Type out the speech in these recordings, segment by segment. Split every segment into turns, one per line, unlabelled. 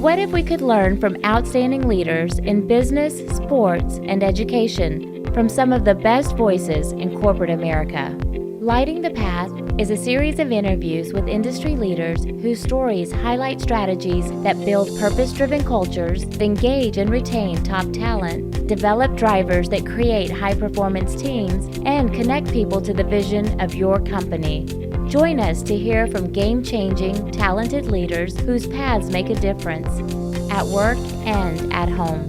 What if we could learn from outstanding leaders in business, sports, and education from some of the best voices in corporate America? Lighting the Path is a series of interviews with industry leaders whose stories highlight strategies that build purpose-driven cultures, engage and retain top talent, develop drivers that create high-performance teams, and connect people to the vision of your company. Join us to hear from game-changing, talented leaders whose paths make a difference at work and at home.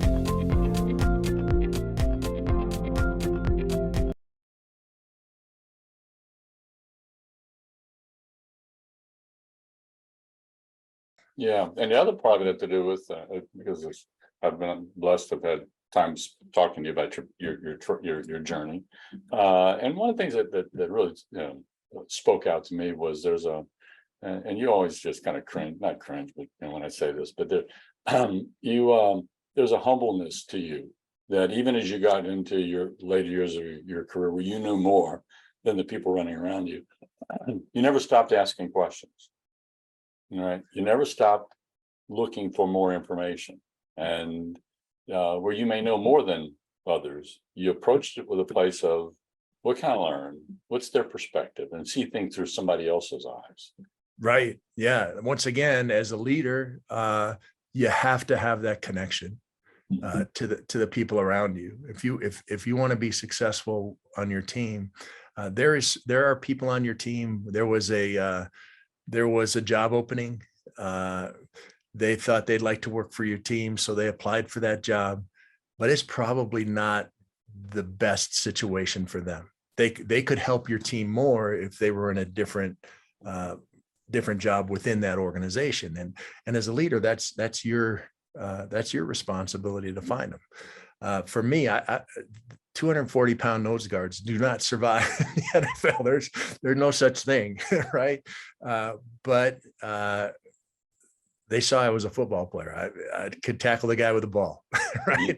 Yeah, and the other part of it to do with because I've been blessed to have had times talking to you about your journey, and one of the things that really spoke out to me was and you always just kind of not cringe, but when I say this, but there's a humbleness to you that even as you got into your later years of your career, where you knew more than the people running around you, you never stopped asking questions. Right. You never stopped looking for more information, and where you may know more than others, you approached it with a place of what can I learn? What's their perspective, and see things through somebody else's eyes.
Right. Yeah. Once again, as a leader, you have to have that connection to the people around you. If you want to be successful on your team, there are people on your team. There was a job opening. They thought they'd like to work for your team, so they applied for that job, but it's probably not the best situation for them. They could help your team more if they were in a different job within that organization. And as a leader, that's your responsibility to find them. For me, I 240-pound nose guards do not survive in the NFL. There's no such thing, right? But they saw I was a football player. I could tackle the guy with the ball, right?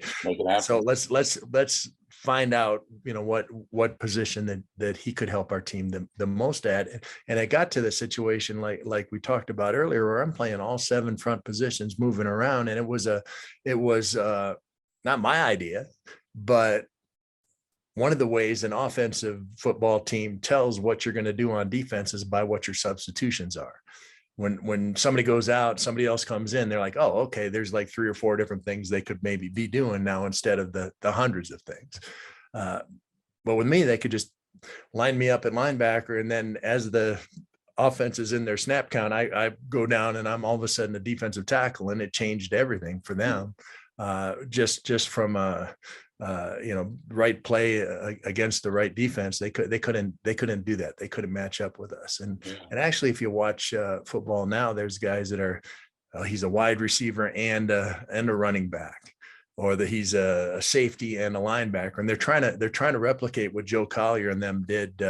So let's find out, what position that he could help our team the most at. And I got to the situation like we talked about earlier, where I'm playing all 7 front positions, moving around, and it was not my idea, but one of the ways an offensive football team tells what you're going to do on defense is by what your substitutions are. When somebody goes out, somebody else comes in, they're like, oh, okay, there's like 3 or 4 different things they could maybe be doing now instead of the hundreds of things. But with me, they could just line me up at linebacker, and then as the offense is in their snap count, I go down and I'm all of a sudden a defensive tackle, and it changed everything for them. Just from right play against the right defense, they couldn't do that. They couldn't match up with us. And actually, if you watch football now, there's guys that are he's a wide receiver and a running back, or that he's a safety and a linebacker, and they're trying to replicate what Joe Collier and them did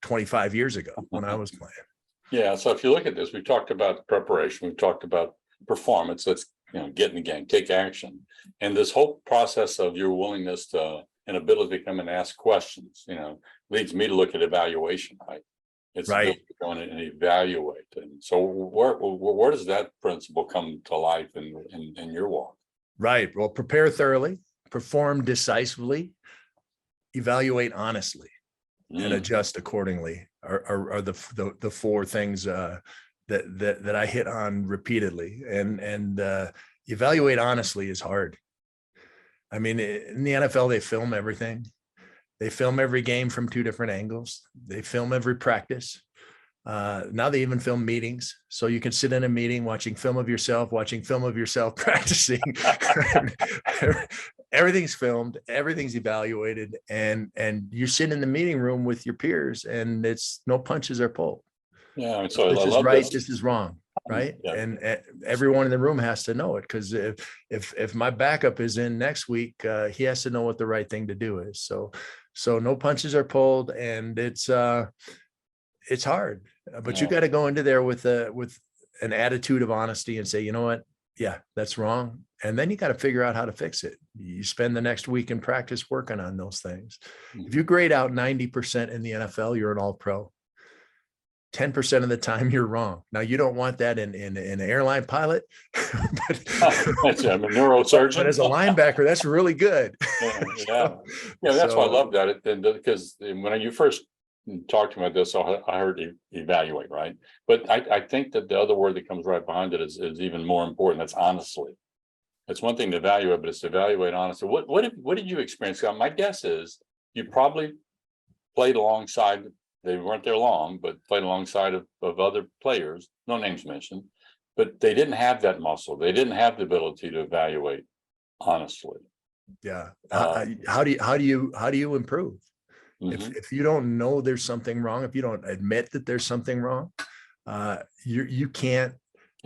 25 years ago when I was playing.
Yeah. So if you look at this, we've talked about preparation, we've talked about performance. Let's get in the game, take action. And this whole process of your willingness to and ability to come and ask questions, leads me to look at evaluation, right? It's right. Going and evaluate. And so where does that principle come to life in your walk?
Right. Well, prepare thoroughly, perform decisively, evaluate honestly, and adjust accordingly are the 4 things that I hit on repeatedly. And evaluate honestly is hard. I mean, in the NFL, they film everything. They film every game from 2 different angles. They film every practice. Now they even film meetings. So you can sit in a meeting watching film of yourself practicing. Everything's filmed, everything's evaluated, and you sit in the meeting room with your peers, and it's no punches are pulled.
Yeah, so
this is right, this is wrong, right? Yeah. And everyone in the room has to know it, because if my backup is in next week, he has to know what the right thing to do is. So no punches are pulled, and it's hard, but you got to go into there with an attitude of honesty and say, you know what? Yeah, that's wrong. And then you got to figure out how to fix it. You spend the next week in practice working on those things. If you grade out 90% in the NFL, you're an all-pro. 10% of the time you're wrong. Now you don't want that in an airline pilot, but,
I'm a neurosurgeon.
but as a linebacker, that's really good.
Yeah. That's why I love that. Because when you first talked about this, I heard evaluate, right? But I think that the other word that comes right behind it is even more important. That's honestly. It's one thing to evaluate, but it's to evaluate honestly. What did you experience? My guess is you probably played alongside. They weren't there long, but played alongside of other players, no names mentioned, but they didn't have that muscle. They didn't have the ability to evaluate honestly.
Yeah. How do you improve? If you don't know there's something wrong, if you don't admit that there's something wrong, you can't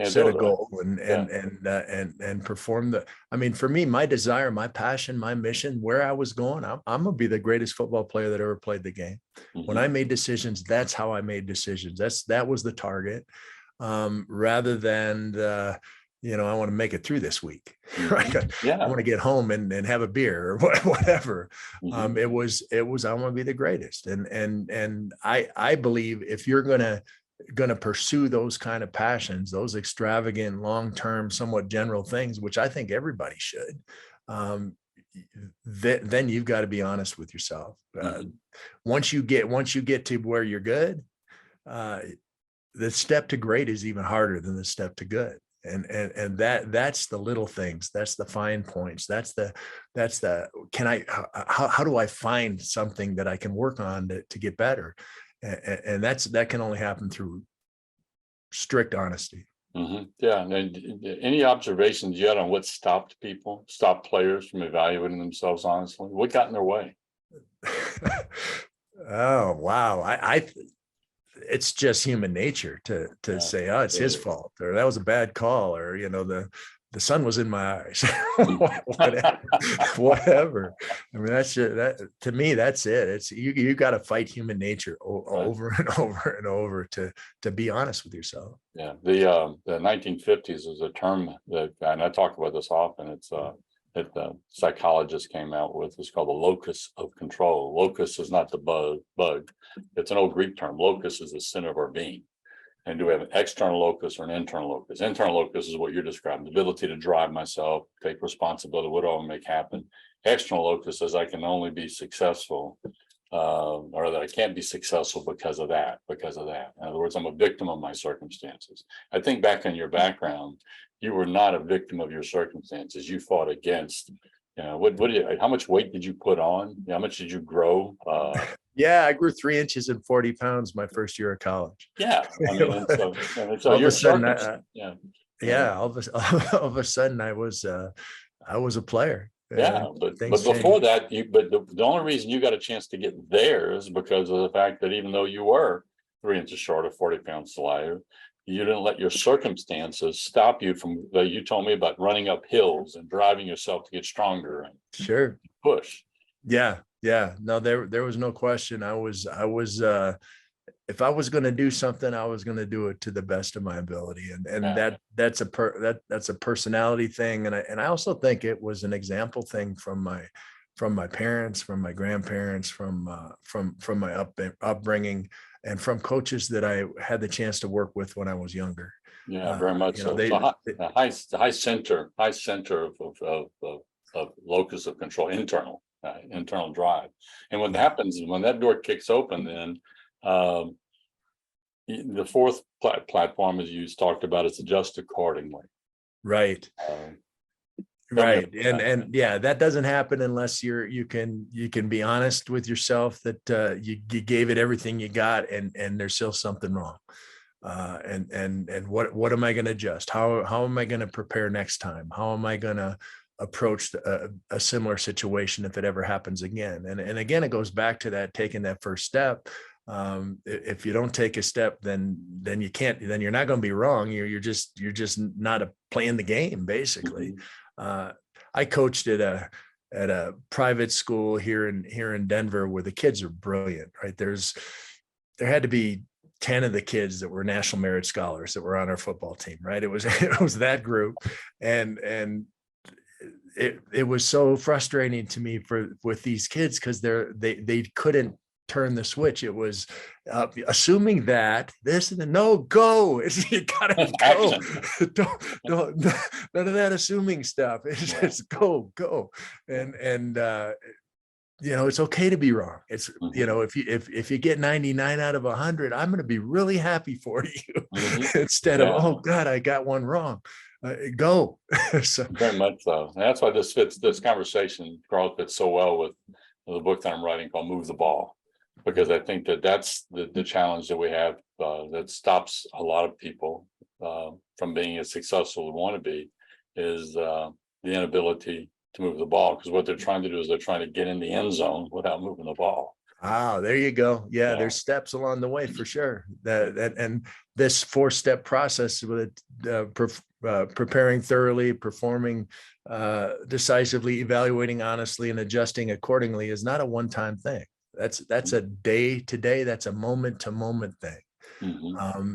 set a goal and perform for me, my desire, my passion, my mission, where I was going, I'm gonna be the greatest football player that ever played the game. When I made decisions, that's how I made decisions. That was the target, rather than I want to make it through this week, right? I want to get home and have a beer or whatever. It was I want to be the greatest, and I believe if you're gonna pursue those kind of passions, those extravagant, long-term, somewhat general things, which I think everybody should, then you've got to be honest with yourself. Once you get to where you're good, the step to great is even harder than the step to good. And that's the little things, that's the fine points, that's the how do I find something that I can work on to get better? And that can only happen through strict honesty.
Yeah. And any observations you had on what stopped players from evaluating themselves honestly? What got in their way?
Oh, wow. It's just human nature to say, oh, it's his fault, or that was a bad call, or, the sun was in my eyes, whatever. I mean, that to me, that's it. It's you got to fight human nature over and over and over to be honest with yourself.
Yeah. The 1950s is a term that, and I talk about this often. It's that the psychologist came out with. It's called the locus of control. Locus is not the bug. It's an old Greek term. Locus is the center of our being. And do we have an external locus or an internal locus? Internal locus is what you're describing, the ability to drive myself, take responsibility, what do I make happen? External locus says I can only be successful, or that I can't be successful because of that. In other words, I'm a victim of my circumstances. I think back in your background, you were not a victim of your circumstances. You fought against, how much weight did you put on? How much did you grow?
Yeah, I grew 3 inches and 40 pounds my first year of college.
Yeah. I mean, so
all
your
of a sudden, all of a sudden I was a player.
Yeah, but before that, the only reason you got a chance to get there is because of the fact that even though you were 3 inches short of 40 pounds lighter, you didn't let your circumstances stop you from. You told me about running up hills and driving yourself to get stronger and
sure
push.
Yeah. No, there was no question. I was if I was going to do something, I was going to do it to the best of my ability, and that's a personality thing, and I also think it was an example thing from my parents, from my grandparents, from my upbringing, and from coaches that I had the chance to work with when I was younger.
Yeah, very much so. The high center of locus of control, internal drive. And what happens when that door kicks open, then the fourth platform, as you talked about, is adjust accordingly.
Right. Right. And yeah, that doesn't happen unless you can be honest with yourself that you gave it everything you got, and there's still something wrong. And what am I going to adjust? How am I going to prepare next time? How am I going to approach a similar situation if it ever happens again? And again, it goes back to that, taking that first step. If you don't take a step, then you can't, then you're not going to be wrong. You're just not playing the game, basically. I coached at a private school here in Denver where the kids are brilliant, right? There had to be 10 of the kids that were national merit scholars that were on our football team, right? It was that group. And it was so frustrating to me with these kids, because they couldn't turn the switch. It was assuming that this and the no, go. You gotta go. don't, none of that assuming stuff. It's just go. And it's okay to be wrong. It's, if you get 99 out of 100, I'm going to be really happy for you instead of, oh God, I got one wrong. Go. So
very much so. And that's why this conversation, Karl, fits so well with the book that I'm writing called Move the Ball, because I think that's the challenge that we have that stops a lot of people from being as successful as they want to be, is the inability to move the ball, because what they're trying to do is they're trying to get in the end zone without moving the ball.
Ah, there you go. Yeah, there's steps along the way for sure. That and this 4-step process with preparing thoroughly, performing decisively, evaluating honestly, and adjusting accordingly is not a one-time thing. That's a day-to-day. That's a moment-to-moment thing.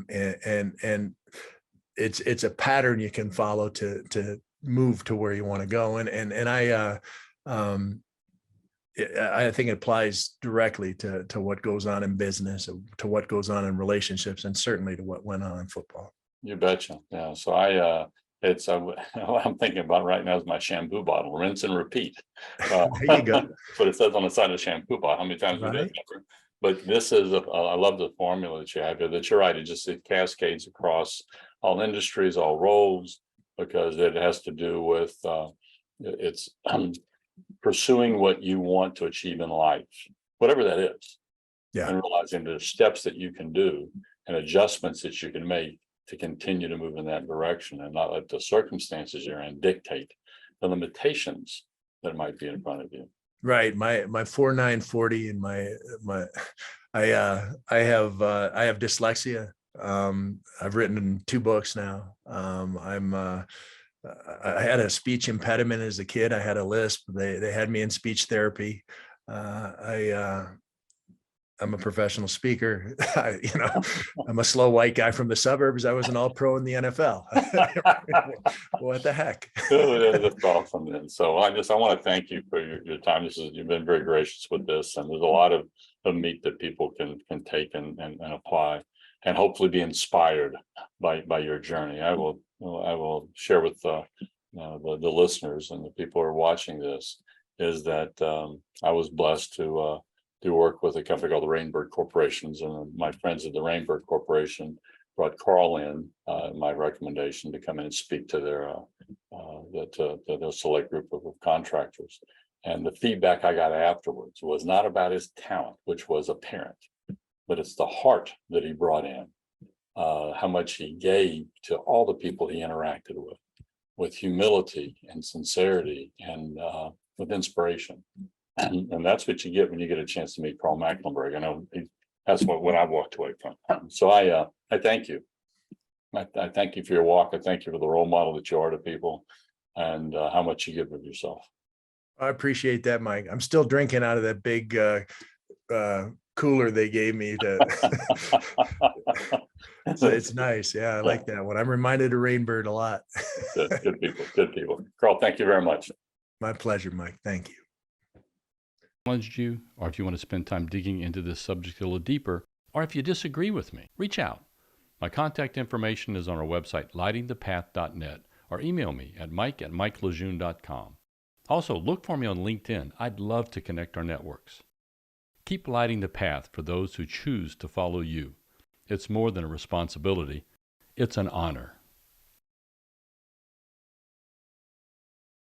And it's a pattern you can follow to move to where you want to go. And I think it applies directly to what goes on in business, to what goes on in relationships, and certainly to what went on in football.
You betcha. Yeah. So what I'm thinking about right now is my shampoo bottle, rinse and repeat.
There you go.
But it says on the side of the shampoo bottle, how many times we did that. But this is, I love the formula that you have here, that you're right. It cascades across all industries, all roles, because it has to do with, it's pursuing what you want to achieve in life, whatever that is.
Yeah.
And realizing there's steps that you can do and adjustments that you can make to continue to move in that direction, and not let the circumstances you're in dictate the limitations that might be in front of you.
Right. My 4940 and I have dyslexia. I've written 2 books now. I had a speech impediment as a kid. I had a lisp. They had me in speech therapy. I'm a professional speaker. I'm a slow white guy from the suburbs. I was an all-pro in the NFL. What the heck?
That's awesome. And so I want to thank you for your time. You've been very gracious with this, and there's a lot of meat that people can take and apply, and hopefully be inspired by your journey. I will share with the listeners and the people who are watching this, is that I was blessed to work with a company called the Rainbird Corporations, and my friends at the Rainbird Corporation brought Karl in, my recommendation, to come in and speak to their select group of contractors. And the feedback I got afterwards was not about his talent, which was apparent, but it's the heart that he brought in, how much he gave to all the people he interacted with humility and sincerity, and with inspiration. And that's what you get when you get a chance to meet Karl Mecklenburg. I know that's what I walked away from. So I thank you. I thank you for your walk. I thank you for the role model that you are to people, and how much you give of yourself.
I appreciate that, Mike. I'm still drinking out of that big cooler they gave me so it's nice. Yeah, I like that one. I'm reminded of Rainbird a lot.
Good people. Karl, thank you very much.
My pleasure, Mike. Thank you.
Challenged you, or if you want to spend time digging into this subject a little deeper, or if you disagree with me, reach out. My contact information is on our website, lightingthepath.net, or email me at mike@mikelejeune.com. Also, look for me on LinkedIn. I'd love to connect our networks. Keep lighting the path for those who choose to follow you. It's more than a responsibility, it's an honor.